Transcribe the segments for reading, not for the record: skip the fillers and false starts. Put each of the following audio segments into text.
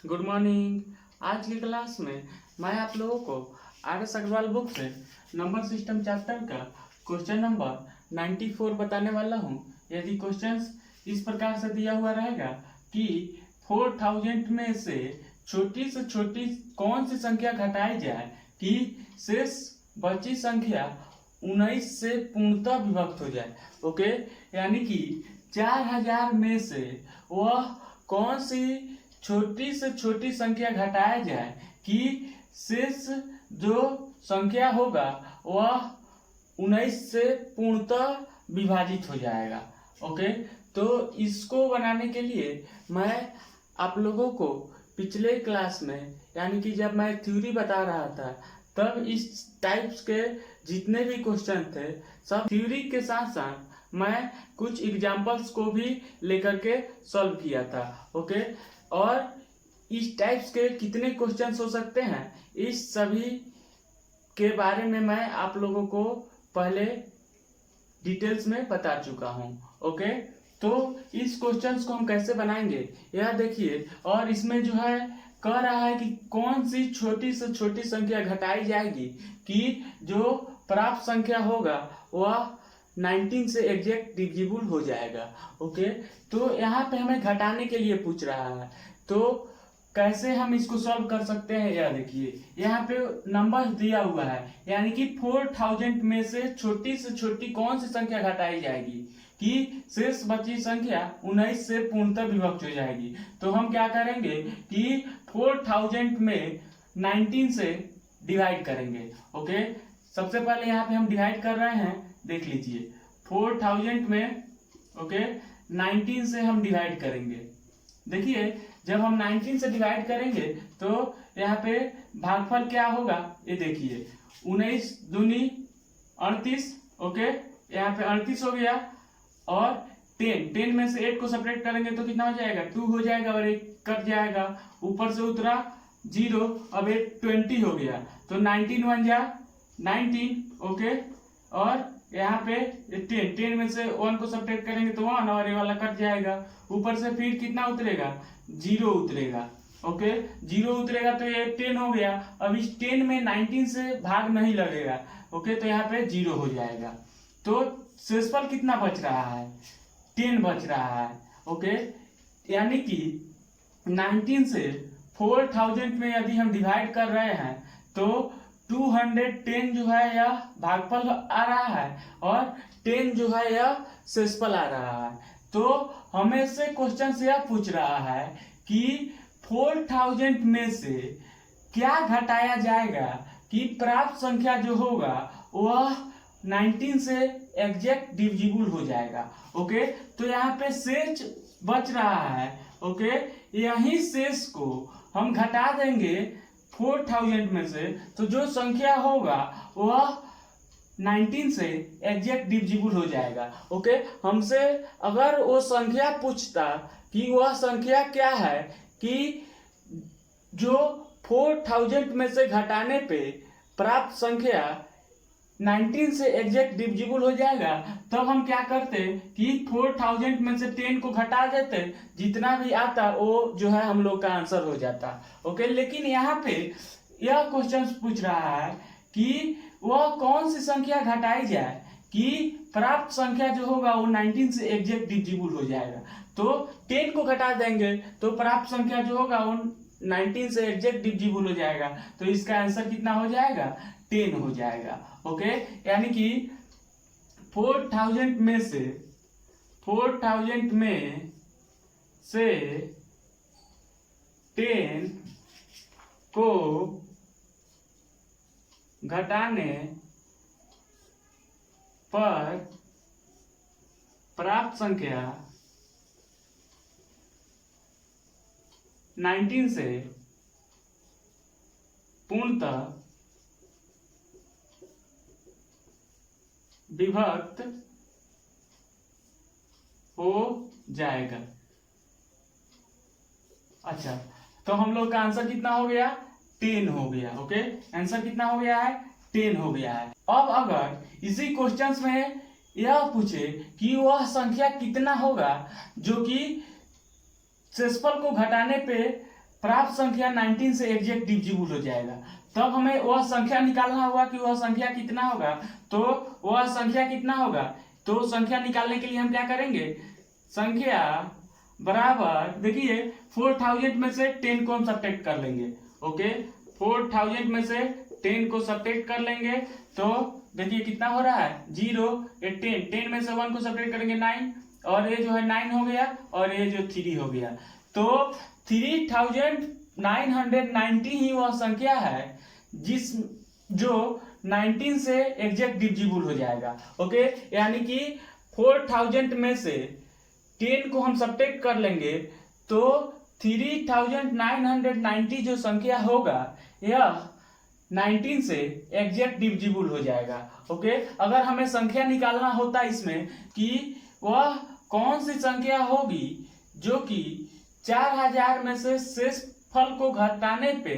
Good morning. आज की class में मैं आप लोगों को आर.एस. अग्रवाल बुक से नंबर सिस्टम चैप्टर का क्वेश्चन नंबर 94 बताने वाला हूं। यदि क्वेश्चंस इस प्रकार से दिया हुआ रहेगा कि 4000 में से छोटी कौन सी संख्या घटाई जाए कि शेष बची संख्या 19 से पूर्णतः विभक्त हो जाए। ओके, यानी कि 4000 में से वह कौन सी छोटी से छोटी संख्या घटाया जाए कि शेष जो संख्या होगा वह 19 से पूर्णतः विभाजित हो जाएगा। ओके, तो इसको बनाने के लिए मैं आप लोगों को पिछले क्लास में यानी कि जब मैं थ्योरी बता रहा था तब इस टाइप्स के जितने भी क्वेश्चन थे सब थ्योरी के साथ साथ मैं कुछ एग्जांपल्स को भी लेकर के सॉल्व किया था। ओके, और इस टाइप्स के कितने क्वेश्चंस हो सकते हैं इस सभी के बारे में मैं आप लोगों को पहले डिटेल्स में बता चुका हूं। ओके, तो इस क्वेश्चंस को हम कैसे बनाएंगे यह देखिए। और इसमें जो है कह रहा है कि कौन सी छोटी से छोटी संख्या घटाई जाएगी कि जो प्राप्त संख्या होगा वह 19 से एग्जैक्ट डिविजिबल हो जाएगा। ओके, तो यहाँ पे हमें घटाने के लिए पूछ रहा है, तो कैसे हम इसको सॉल्व कर सकते हैं यह देखिए। यहाँ पे नंबर दिया हुआ है यानी कि 4000 में से छोटी कौन सी संख्या घटाई जाएगी कि शेष बची संख्या 19 से पूर्णतः विभक्त हो जाएगी। तो हम क्या करेंगे कि 4000 में 19 से डिवाइड करेंगे। ओके, सबसे पहले यहाँ पे हम डिवाइड कर रहे हैं, देख लीजिए 4000 में 19 से हम डिवाइड करेंगे। देखिए जब हम 19 से डिवाइड करेंगे तो यहाँ पे भागफल क्या होगा ये देखिए, 19 दूनी 38। ओके, यहाँ पे 38 हो गया और 10 में से 8 को सेपरेट करेंगे तो कितना हो जाएगा, 2 हो जाएगा और 1 कट जाएगा, ऊपर से उतरा 0, अब 8 20 हो गया तो 19 1 जा 19। ओके, और यहाँ पे 10 में से 1 को सब्ट्रैक्ट करेंगे तो 1 और ये वाला कट जाएगा, ऊपर से फिर कितना उतरेगा, 0 उतरेगा। ओके, 0 उतरेगा तो ये 10 हो गया। अब इस 10 में 19 से भाग नहीं लगेगा। ओके, तो यहाँ पे 0 हो जाएगा। तो शेषफल कितना बच रहा है, 10 बच रहा है। ओके, यानी कि 19 से 4000 में यदि हम डिवाइड कर रहे हैं तो 210 जो है यह भागफल आ रहा है और 10 जो है यह शेषफल आ रहा है। तो हमें से क्वेश्चन से यह पूछ रहा है कि 4000 में से क्या घटाया जाएगा कि प्राप्त संख्या जो होगा वह 19 से एग्जैक्ट डिविजिबल हो जाएगा। ओके, तो यहाँ पे शेष बच रहा है। ओके, यही शेष को हम घटा देंगे 4000 में से, तो जो संख्या होगा वह 19 से एग्जैक्ट डिविजिबल हो जाएगा। ओके, हमसे अगर वो संख्या पूछता कि वह संख्या क्या है कि जो 4000 में से घटाने पे प्राप्त संख्या 19 से एग्जैक्ट डिविजिबल हो जाएगा, तब हम क्या करते कि 4000 में से 10 को घटा देते, जितना भी आता वो जो है हम लोग का आंसर हो जाता। ओके, लेकिन यहाँ पे यह क्वेश्चन पूछ रहा है कि वह कौन सी संख्या घटाई जाए कि प्राप्त संख्या जो होगा वो 19 से एग्जैक्ट डिविजिबल हो जाएगा। तो 10 को घटा देंगे तो प्राप्त संख्या जो होगा वो 19 से एग्जैक्ट डिविजिबल हो जाएगा। तो इसका आंसर कितना हो जाएगा, 10 हो जाएगा। ओके, यानी कि 4000 में से 10 को घटाने पर प्राप्त संख्या 19 से पूर्णतः विभक्त हो जाएगा। अच्छा, तो हम लोग का आंसर कितना हो गया, 10 हो गया। ओके, आंसर कितना हो गया है, 10 हो गया है। अब अगर इसी क्वेश्चंस में यह पूछे कि वह संख्या कितना होगा जो कि शेषफल को घटाने पे प्राप्त संख्या 19 से एग्जैक्ट डिविजिबल हो जाएगा। तब हमें वह संख्या निकालना होगा कि वह संख्या कितना होगा। तो वह संख्या कितना होगा, तो संख्या निकालने के लिए हम क्या करेंगे, संख्या बराबर देखिए 4000 में से 10 को हम सब्ट्रैक्ट कर लेंगे। ओके 4000 में से 10 को सब्ट्रैक्ट कर लेंगे तो देखिए कितना हो रहा है 0 10, 10 में से 1 को सब्ट्रैक्ट करेंगे 9 और ये जो है 9 हो गया और ये जो 3 हो गया। तो 3990 ही वह संख्या है जिस जो 19 से एग्जैक्ट डिविजिबल हो जाएगा। ओके यानी कि 4000 में से 10 को हम सब्ट्रैक्ट कर लेंगे तो 3990 जो संख्या होगा यह 19 से एग्जैक्ट डिविजिबल हो जाएगा। ओके अगर हमें संख्या निकालना होता इसमें कि वह कौन सी संख्या होगी जो कि 4000 में से शेष फल को घटाने पे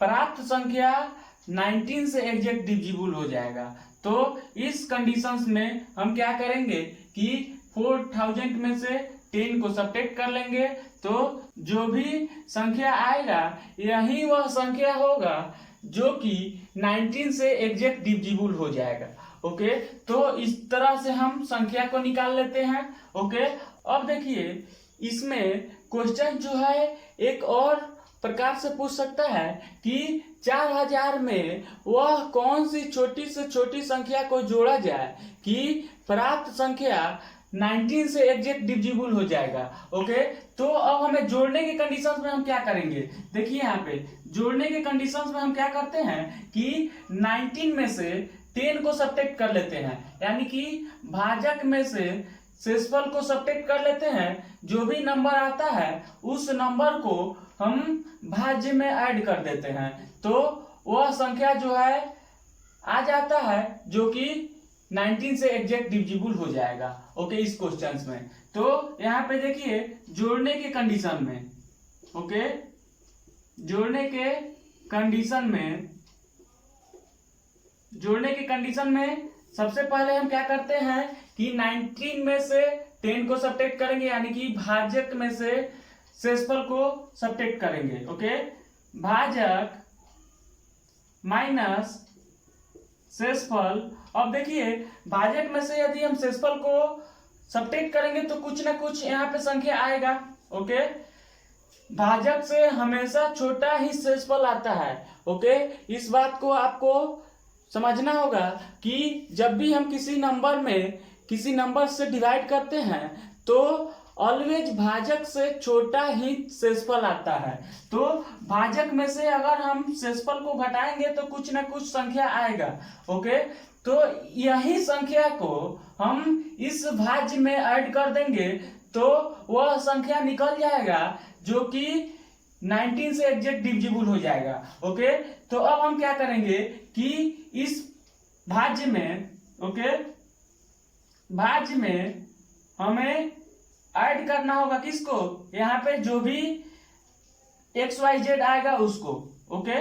प्राप्त संख्या 19 से एग्जैक्ट डिविजिबल हो जाएगा, तो इस कंडीशंस में हम क्या करेंगे कि 4000 में से 10 को सब्ट्रैक्ट कर लेंगे तो जो भी संख्या आएगा यही वह संख्या होगा जो कि 19 से एग्जैक्ट डिविजिबल हो जाएगा। ओके तो इस तरह से हम संख्या को निकाल लेते हैं। ओके अब देखिए इसमें क्वेश्चन जो है एक और प्रकार से पूछ सकता है कि 4000 में वह कौन सी छोटी से छोटी संख्या को जोड़ा जाए कि प्राप्त संख्या 19 से एग्जैक्ट डिविजिबल हो जाएगा। ओके तो अब हमें जोड़ने के कंडीशंस में हम क्या करेंगे, देखिए यहाँ पे जोड़ने के कंडीशंस में हम क्या करते हैं कि 19 में से 10 को सब्ट्रैक्ट कर लेते हैं, यानी कि भाजक में से शेषफल को सब्ट्रैक्ट कर लेते हैं। जो भी नंबर आता है उस नंबर को हम भाज्य में ऐड कर देते हैं तो वह संख्या जो है आ जाता है जो कि 19 से एग्जैक्ट डिविजिबल हो जाएगा। ओके इस क्वेश्चंस में तो यहाँ पे देखिए जोड़ने के कंडीशन में, ओके जोड़ने के कंडीशन में सबसे पहले हम क्या करते हैं कि 19 में से 10 को सब्ट्रैक्ट करेंगे, यानी कि भाजक में से शेषफल को सब्ट्रैक्ट करेंगे। ओके भाजक माइनस शेषफल। अब देखिए भाजक में से यदि हम शेषफल को सब्ट्रैक्ट करेंगे तो कुछ ना कुछ यहाँ पे संख्या आएगा। ओके भाजक से हमेशा छोटा ही शेषफल आता है। ओके इस बात को आपको समझना होगा कि जब भी हम किसी नंबर से डिवाइड करते हैं तो ऑलवेज भाजक से छोटा ही शेषफल आता है। तो भाजक में से अगर हम शेषफल को घटाएंगे तो कुछ ना कुछ संख्या आएगा। ओके तो यही संख्या को हम इस भाज्य में ऐड कर देंगे तो वह संख्या निकल जाएगा जो कि 19 से एग्जैक्ट डिविजिबल हो जाएगा। ओके तो अब हम क्या करेंगे कि इस भाज्य में, ओके भाज्य में हमें ऐड करना होगा किसको, यहाँ पे जो भी XYZ आएगा उसको। ओके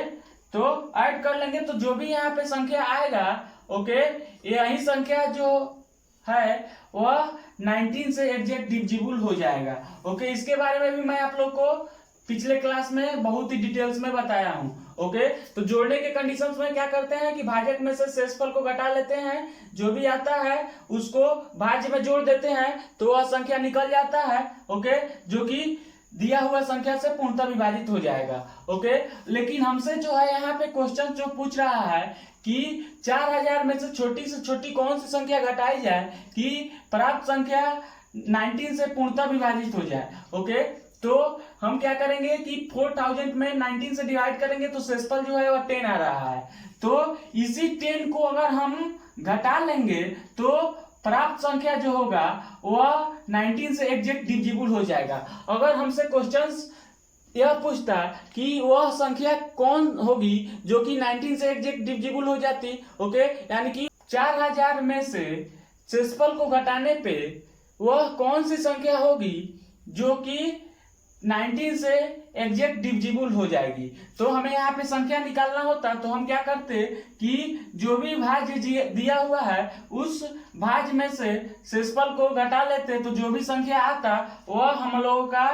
तो ऐड कर लेंगे तो जो भी यहाँ पे संख्या आएगा, ओके यही संख्या जो है वह 19 से एग्जैक्ट डिविजिबल हो जाएगा। ओके इसके बारे में भी मैं आप लोग को पिछले क्लास में बहुत ही डिटेल्स में बताया हूँ। ओके तो जोड़ने के कंडीशंस में क्या करते हैं कि भाजक में से शेषफल को घटा लेते हैं, जो भी आता है उसको भाज्य में जोड़ देते हैं तो वह संख्या निकल जाता है। ओके जो कि दिया हुआ संख्या से पूर्णतः विभाजित हो जाएगा। ओके लेकिन हमसे जो है यहाँ पे क्वेश्चन जो पूछ रहा है कि 4000 में से छोटी कौन सी संख्या घटाई जाए कि प्राप्त संख्या 19 से पूर्णतः विभाजित हो जाए। ओके तो हम क्या करेंगे कि 4000 में 19 से डिवाइड करेंगे तो शेषफल जो है वह 10 आ रहा है, तो इसी 10 को अगर हम घटा लेंगे तो प्राप्त संख्या जो होगा वह 19 से एग्जैक्ट डिविजिबल हो जाएगा। अगर हमसे क्वेश्चंस यह पूछता कि वह संख्या कौन होगी जो कि 19 से एग्जैक्ट डिविजिबल हो जाती, ओके यानी कि 4000 में से शेषफल को घटाने पे वह कौन सी संख्या होगी जो कि 19 से एग्जैक्ट डिविजिबल हो जाएगी। तो हमें यहाँ पे संख्या निकालना होता तो हम क्या करते कि जो भी भाज्य दिया हुआ है उस भाज्य में से शेषफल को घटा लेते तो जो भी संख्या आता वह हम लोगों का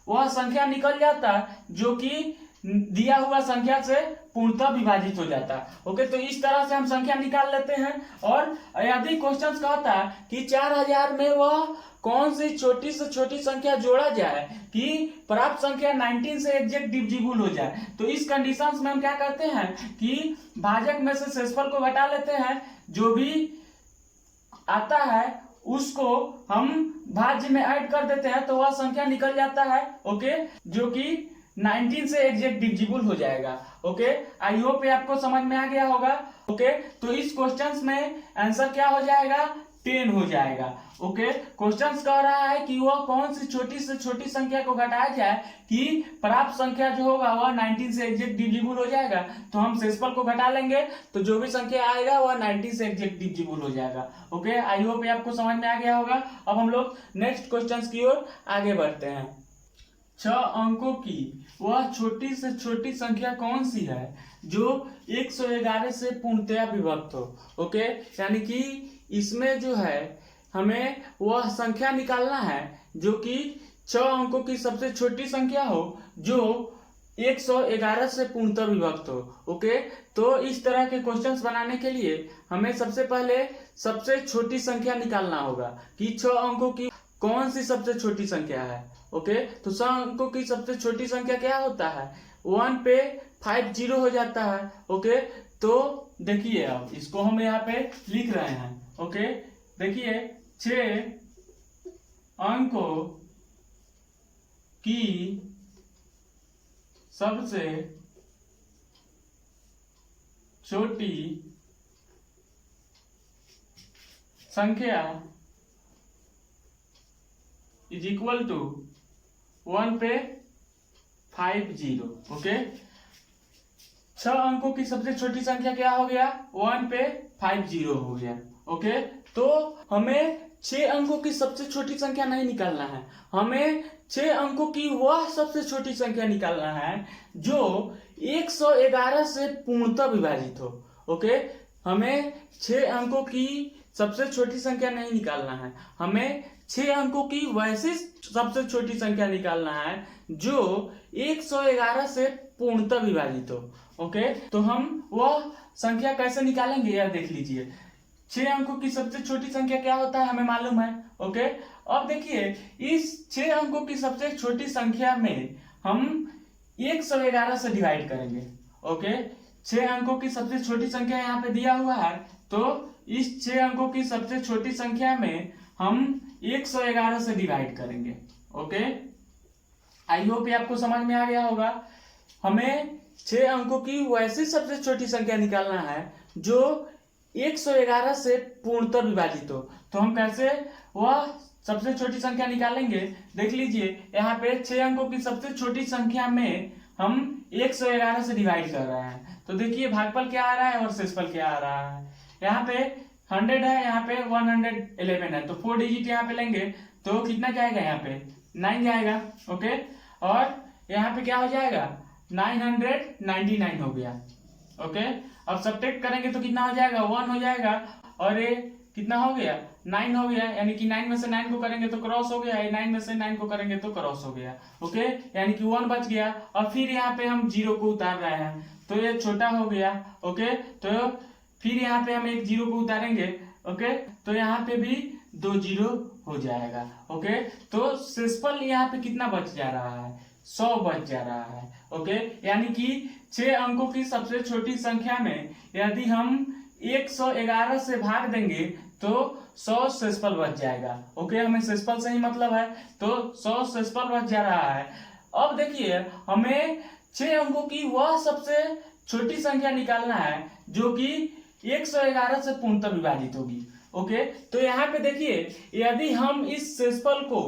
वह संख्या निकल जाता जो कि दिया हुआ संख्या से पूर्णतः विभाजित हो जाता। ओके, तो इस तरह से हम संख्या निकाल लेते हैं। और यदि क्वेश्चन कहता कि 4000 में वह कौन सी छोटी से छोटी संख्या जोड़ा जाए कि प्राप्त संख्या 19 से एग्जैक्ट डिविजिबल हो जाए, तो इस कंडीशंस में हम क्या करते हैं कि भाजक में से शेषफल को घटा लेते हैं, जो भी आता है उसको हम भाज्य में ऐड कर देते हैं, तो वह संख्या निकल जाता है। ओके, जो कि 19 से एग्जैक्ट डिविजिबल हो जाएगा। ओके, आई होप ये आपको समझ में आ गया होगा। ओके, तो इस क्वेश्चंस में आंसर क्या हो जाएगा, 10 हो जाएगा। ओके, क्वेश्चंस कह रहा है कि वह कौन सी छोटी से छोटी संख्या को घटाया जाए कि प्राप्त संख्या जो होगा वह 19 से एग्जैक्ट डिविजिबल हो जाएगा। तो हम शेषफल को घटा लेंगे, तो जो भी संख्या आएगा वह 19 से एग्जैक्ट डिविजिबल हो जाएगा। ओके, आई होप ये आपको समझ में आ गया होगा। अब हम लोग नेक्स्ट क्वेश्चन की ओर आगे बढ़ते हैं। 6 अंकों की वह छोटी से छोटी संख्या कौन सी है जो 111 से पूर्णतया विभक्त हो। ओके, यानी कि इसमें जो है हमें वह संख्या निकालना है जो कि 6 अंकों की सबसे छोटी संख्या हो जो 111 से पूर्णतः विभक्त हो। ओके, तो इस तरह के क्वेश्चंस बनाने के लिए हमें सबसे पहले सबसे छोटी संख्या निकालना होगा कि 6 अंकों की कौन सी सबसे छोटी संख्या है। ओके, तो 6 अंकों की सबसे छोटी संख्या क्या होता है, 1 पे 5 0 हो जाता है। ओके, तो देखिए अब इसको हम यहाँ पे लिख रहे हैं। ओके, देखिए 6 अंकों की सबसे छोटी संख्या इज इक्वल टू 1 पे 5 0। ओके, 6 अंकों की सबसे छोटी संख्या क्या हो गया, 1 पे 5 0 हो गया। ओके, तो हमें 6 अंकों की सबसे छोटी संख्या नहीं निकालना है, हमें 6 अंकों की वह सबसे छोटी संख्या निकालना है जो 111 से पूर्णतः विभाजित हो। ओके, हमें 6 अंकों की सबसे छोटी संख्या नहीं निकालना है, हमें 6 अंकों की वैसी सबसे छोटी संख्या निकालना है जो 111 से पूर्णतः विभाजित हो। ओके, तो हम वह संख्या कैसे निकालेंगे यह देख लीजिए। 6 अंकों की सबसे छोटी संख्या क्या होता है हमें मालूम है। ओके, अब देखिए इस 6 अंकों की सबसे छोटी संख्या में हम 111 से डिवाइड करेंगे। ओके, 6 अंकों की सबसे छोटी संख्या यहाँ पे दिया हुआ है, तो इस 6 अंकों की सबसे छोटी संख्या में हम 111 से डिवाइड करेंगे। ओके, आई होप ये आपको समझ में आ गया होगा। हमें 6 अंकों की वैसी सबसे छोटी संख्या निकालना है जो 111 से पूर्णतः विभाजित हो। तो हम कैसे वह सबसे छोटी संख्या निकालेंगे, देख लीजिए यहाँ पे 6 अंकों की सबसे छोटी संख्या में हम 111 से डिवाइड कर रहे हैं, तो देखिए भागफल क्या आ रहा है और शेषफल क्या आ रहा है। यहाँ पे 100 है, यहाँ पे 111 है, तो 4 डिजिट यहाँ पे लेंगे तो कितना जाएगा, यहाँ पे 9 जाएगा। ओके, और यहाँ पे क्या हो जाएगा, 999 हो गया। ओके, अब सब्ट्रैक्ट करेंगे तो कितना हो जाएगा, 1 हो जाएगा, और ये कितना हो गया, 9 हो गया, यानी कि 9 में से 9 को करेंगे तो क्रॉस हो गया, 9 में से 9 को करेंगे तो क्रॉस हो गया। ओके, यानी कि 1 बच गया, और फिर यहाँ पे हम 0 को उतार रहे हैं तो ये छोटा हो गया। ओके, तो फिर यहाँ पे हम एक 0 को उतारेंगे। ओके, तो यहाँ पे भी 2 0 हो जाएगा। ओके, तो शेषफल यहाँ पे कितना बच जा रहा है, 100 बच जा रहा है। ओके, यानी कि 6 अंकों की सबसे छोटी संख्या में यदि हम 111 से भाग देंगे तो 100 शेषफल बच जाएगा। ओके, हमें शेषफल से ही मतलब है, तो 100 शेषफल बच जा रहा है। अब देखिए हमें 6 अंकों की वह सबसे छोटी संख्या निकालना है जो कि 111 से पूर्णतः विभाजित होगी। ओके, तो यहाँ पे देखिए यदि हम इस शेषफल को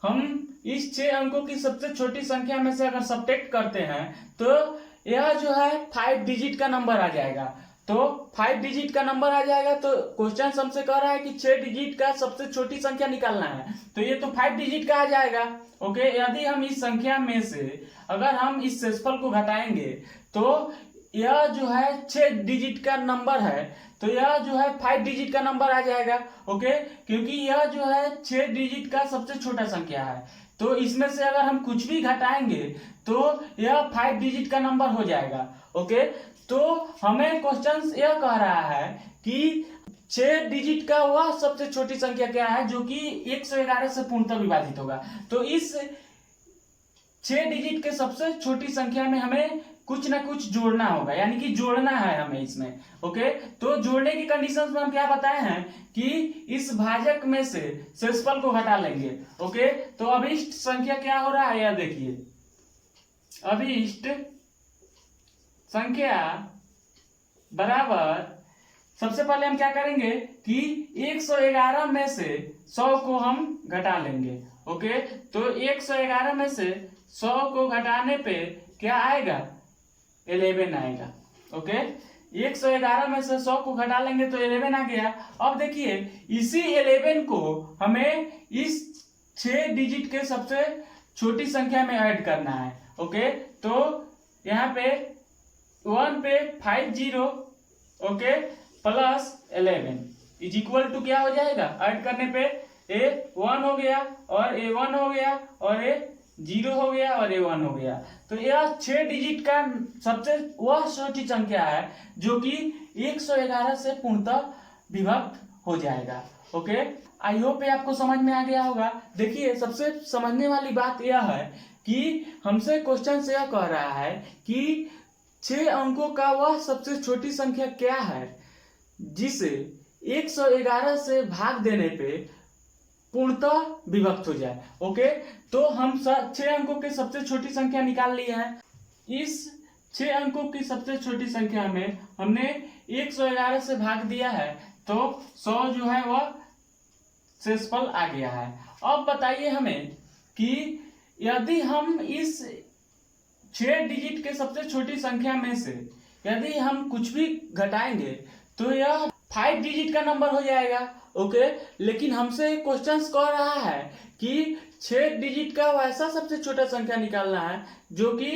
हम इस 6 अंकों की सबसे छोटी संख्या में से अगर सब्ट्रैक्ट करते हैं तो यह जो है 5 डिजिट का नंबर आ जाएगा। तो 5 डिजिट का नंबर आ जाएगा, तो क्वेश्चन हमसे कह रहा है कि 6 डिजिट का सबसे छोटी संख्या निकालना है, तो ये तो 5 डिजिट का आ जाएगा। ओके, यदि हम इस संख्या में से अगर हम इस शेषफल को घटाएंगे तो यह जो है 6 डिजिट का नंबर है, तो यह जो है 5 डिजिट का नंबर आ जाएगा। ओके, क्योंकि यह जो है 6 डिजिट का सबसे छोटा संख्या है, तो इसमें से अगर हम कुछ भी घटाएंगे तो यह 5 डिजिट का नंबर हो जाएगा। ओके, तो हमें क्वेश्चन यह कह रहा है कि 6 डिजिट का वह सबसे छोटी संख्या क्या है जो कि 111 से पूर्णतः विभाजित होगा। तो इस 6 डिजिट के सबसे छोटी संख्या में हमें कुछ ना कुछ जोड़ना होगा, यानी कि जोड़ना है हमें इसमें। ओके, तो जोड़ने की कंडीशंस में हम क्या बताए हैं कि इस भाजक में से शेषफल को घटा लेंगे। ओके, तो अभिष्ट संख्या क्या हो रहा है यह देखिए, अभिष्ट संख्या बराबर, सबसे पहले हम क्या करेंगे कि 111 में से 100 को हम घटा लेंगे। ओके, तो 111 में से 100 को घटाने पे क्या आएगा, 11 आएगा। ओके, 111 में से 100 को घटा लेंगे तो 11 आ गया। अब देखिए इसी 11 को हमें इस 6 डिजिट के सबसे छोटी संख्या में ऐड करना है। ओके, तो यहाँ पे 1 पे 50 okay plus 11 is equal to क्या हो जाएगा, ऐड करने पे A1 हो गया और A1 हो गया और A0 हो गया और A1 हो गया। तो यह 6 डिजिट का सबसे वह छोटी संख्या है जो कि 111 से पूर्णतः विभक्त हो जाएगा। ओके, आई होप ये आपको समझ में आ गया होगा। देखिए सबसे समझने वाली बात यह है कि हमसे क्वेश्चन से यह कह रहा है कि 6 अंकों का वह सबसे छोटी संख्या क्या है जिसे 111 से भाग देने पे पूर्णतः विभक्त हो जाए। ओके, तो हम 6 अंकों की सबसे छोटी संख्या निकाल ली है। इस 6 अंकों की सबसे छोटी संख्या में हमने 111 से भाग दिया है तो 100 जो है वह शेषफल आ गया है। अब बताइए हमें कि यदि हम इस 6 डिजिट के सबसे छोटी संख्या में से यदि हम कुछ भी घटाएंगे तो यह 5 डिजिट का नंबर हो जाएगा। ओके, लेकिन हमसे क्वेश्चंस कह रहा है कि 6 डिजिट का वैसा सबसे छोटा संख्या निकालना है जो कि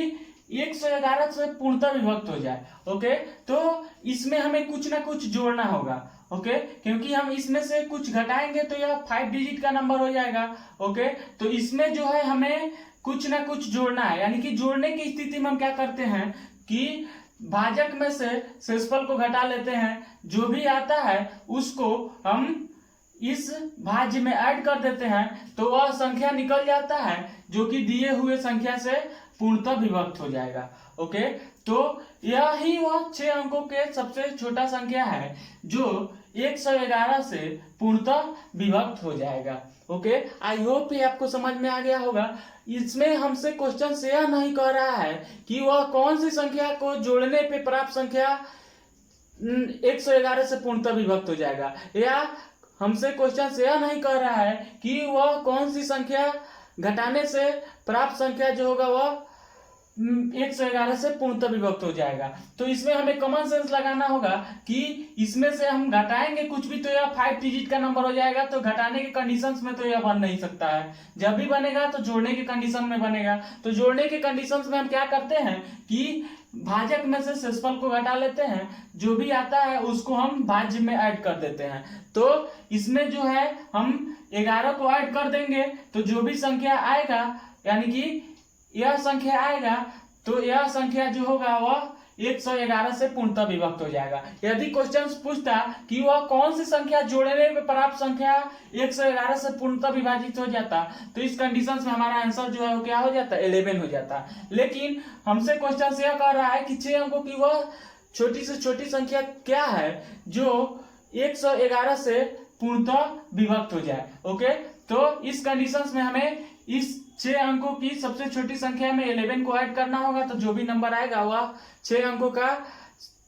111 से पूर्णतः विभक्त हो जाए। ओके, तो इसमें हमें कुछ ना कुछ जोड़ना होगा। ओके, क्योंकि हम इसमें से कुछ घटाएंगे तो यह 5 डिजिट का नंबर हो जाएगा। ओके, तो इसमें जो है हमें कुछ ना कुछ जोड़ना है, यानी कि जोड़ने की स्थिति में हम क्या करते हैं कि भाजक में से शेषफल को घटा लेते हैं, जो भी आता है उसको हम इस भाज्य में ऐड कर देते हैं तो वह संख्या निकल जाता है जो कि दिए हुए संख्या से पूर्णतः विभक्त हो जाएगा। ओके, तो यही वह 6 अंकों के सबसे छोटा संख्या है जो 111 से पूर्णतः विभक्त हो जाएगा। ओके, आई होप ये आपको समझ में आ गया होगा। इसमें हमसे क्वेश्चन यह नहीं कह रहा है कि वह कौन सी संख्या को जोड़ने पे प्राप्त संख्या 111 से पूर्णतः विभक्त हो जाएगा, या हमसे क्वेश्चन यह नहीं कह रहा है कि वह कौन सी संख्या घटाने से प्राप्त संख्या जो होगा वह 111 से पूर्णतः विभक्त हो जाएगा। तो इसमें हमें कॉमन सेंस लगाना होगा कि इसमें से हम घटाएंगे कुछ भी तो यह 5 डिजिट का नंबर हो जाएगा, तो घटाने के कंडीशंस में तो यह बन नहीं सकता है। जब भी बनेगा तो जोड़ने के कंडीशन में बनेगा। तो जोड़ने के कंडीशंस में हम क्या करते हैं कि भाजक में से शेषफल को घटा लेते हैं, जो भी आता है उसको हम भाज्य में ऐड कर देते हैं। तो इसमें जो है हम 11 को ऐड कर देंगे तो जो भी संख्या आएगा, यानी कि यह संख्या आएगा तो यह संख्या जो होगा वह 111 से पूर्णतः विभक्त हो जाएगा। यदि क्वेश्चन पूछता कि वह कौन सी संख्या जोड़ने में प्राप्त संख्या 111 से पूर्णतः विभाजित हो जाता, तो इस कंडीशन में हमारा आंसर जो है वो क्या हो जाता, 11 हो जाता। लेकिन हमसे क्वेश्चन यह कह रहा है कि 6 अंकों की वह छोटी से छोटी संख्या क्या है जो 111 से पूर्णतः विभक्त हो जाए। ओके, तो इस कंडीशंस में हमें इस 6 अंकों की सबसे छोटी संख्या में 11 को ऐड करना होगा, तो जो भी नंबर आएगा वह 6 अंकों का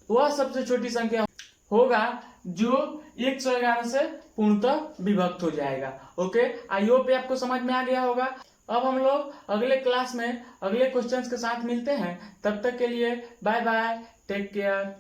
वह सबसे छोटी संख्या होगा जो 111 से पूर्णतः विभक्त हो जाएगा। ओके, आई होप ये आपको समझ में आ गया होगा। अब हम लोग अगले क्लास में अगले क्वेश्चंस के साथ मिलते हैं। तब तक के लिए बाय बाय, टेक केयर।